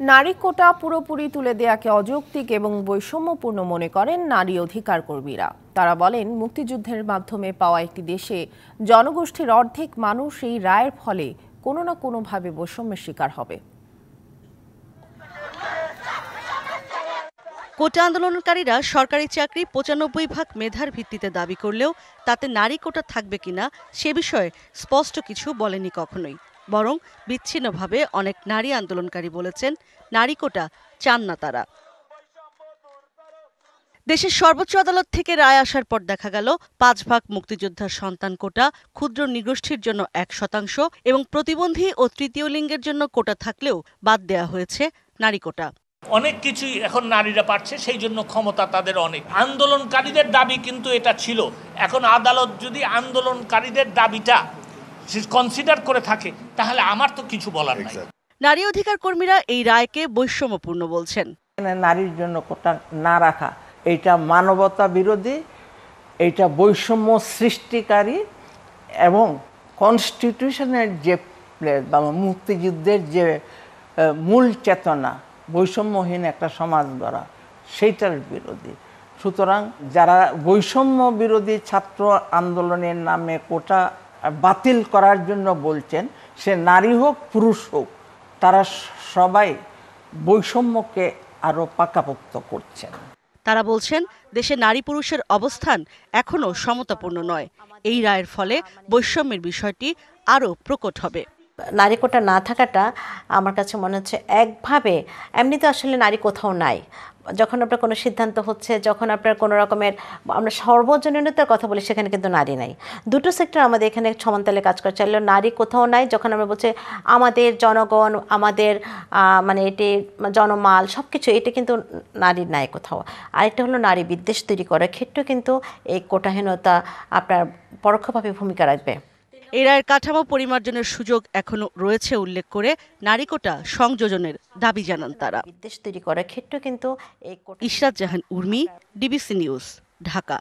নারী কোটা পুরোপুরি তুলে দেয়াকে অযৌক্তিক এবং বৈষম্যপূর্ণ মনে করেন নারী অধিকার কর্মীরা। তারা বলেন, মুক্তিযুদ্ধের মাধ্যমে পাওয়া একটি দেশে জনগোষ্ঠীর অর্ধেক মানুষ এই রায়ের ফলে কোনো না কোনোভাবে বৈষম্যের শিকার হবে। কোটা আন্দোলনকারীরা সরকারি চাকরি ৯৫% মেধার ভিত্তিতে দাবি করলেও তাতে নারী কোটা থাকবে কিনা সে বিষয়ে স্পষ্ট কিছু বলেনি কখনোই। বরং বিচ্ছিন্নভাবে অনেক নারী আন্দোলনকারী বলেছেন, নারী কোটা চান না তারা। দেশের সর্বোচ্চ আদালত থেকে রায় আসার পর দেখা গেল ৫% মুক্তিযোদ্ধার সন্তান কোটা, ক্ষুদ্র নৃগোষ্ঠীর জন্য ১% এবং প্রতিবন্ধী ও তৃতীয় লিঙ্গের জন্য কোটা থাকলেও বাদ দেয়া হয়েছে নারী কোটা। অনেক কিছুই এখন নারীরা পাচ্ছে, সেই জন্য ক্ষমতা তাদের অনেক। আন্দোলনকারীদের দাবি কিন্তু এটা ছিল। এখন আদালত যদি আন্দোলনকারীদের দাবিটা কনসিডার করে থাকে তাহলে আমার তো কিছু বলার নাই। নারী অধিকার কর্মীরা এই রায়কে বৈষম্যপূর্ণ বলছেন। নারীর জন্য কোটা না রাখা এটা মানবতা বিরোধী, এটা বৈষম্য সৃষ্টিকারী এবং কনস্টিটিউশনের যে বা মুক্তিযুদ্ধের যে মূল চেতনা বৈষম্যহীন একটা সমাজ গড়া সেইটার বিরোধী। সুতরাং যারা বৈষম্য বিরোধী ছাত্র আন্দোলনের নামে কোটা বাতিল করার জন্য বলছেন, সে নারী হোক পুরুষ হোক, তারা সবাই বৈষম্যকে আরো পাকাপোক্ত করছেন। তারা বলছেন, দেশে নারী পুরুষের অবস্থান এখনো সমতাপূর্ণ নয়। এই রায়ের ফলে বৈষম্যের বিষয়টি আরো প্রকট হবে। নারী কোটা না থাকাটা আমার কাছে মনে হচ্ছে একভাবে, এমনিতে আসলে নারী কোথাও নাই। যখন আপনার কোনো সিদ্ধান্ত হচ্ছে, যখন আপনার কোনো রকমের আমরা সর্বজনীনতার কথা বলি, সেখানে কিন্তু নারী নাই। দুটো সেক্টর আমাদের এখানে সমানতালে কাজ করে চাইলেও নারী কোথাও নাই। যখন আমরা বলছি আমাদের জনগণ, আমাদের মানে এটি জনমাল সব কিছু, এটা কিন্তু নারীর নাই কোথাও। আরেকটা হলো নারী বিদ্বেষ তৈরি করার ক্ষেত্রেও কিন্তু এই কোটাহীনতা আপনার পরোক্ষভাবে ভূমিকা রাখবে। এই রায়ের কাঠামো পরিমার্জনের সুযোগ এখনো রয়েছে উল্লেখ করে নারী কোটা সংযোজনের দাবি জানান তারা। বিদ্বেষ তৈরি করার ক্ষেত্রে কিন্তু ইশরাত জাহান উর্মি, ডিবিসি নিউজ, ঢাকা।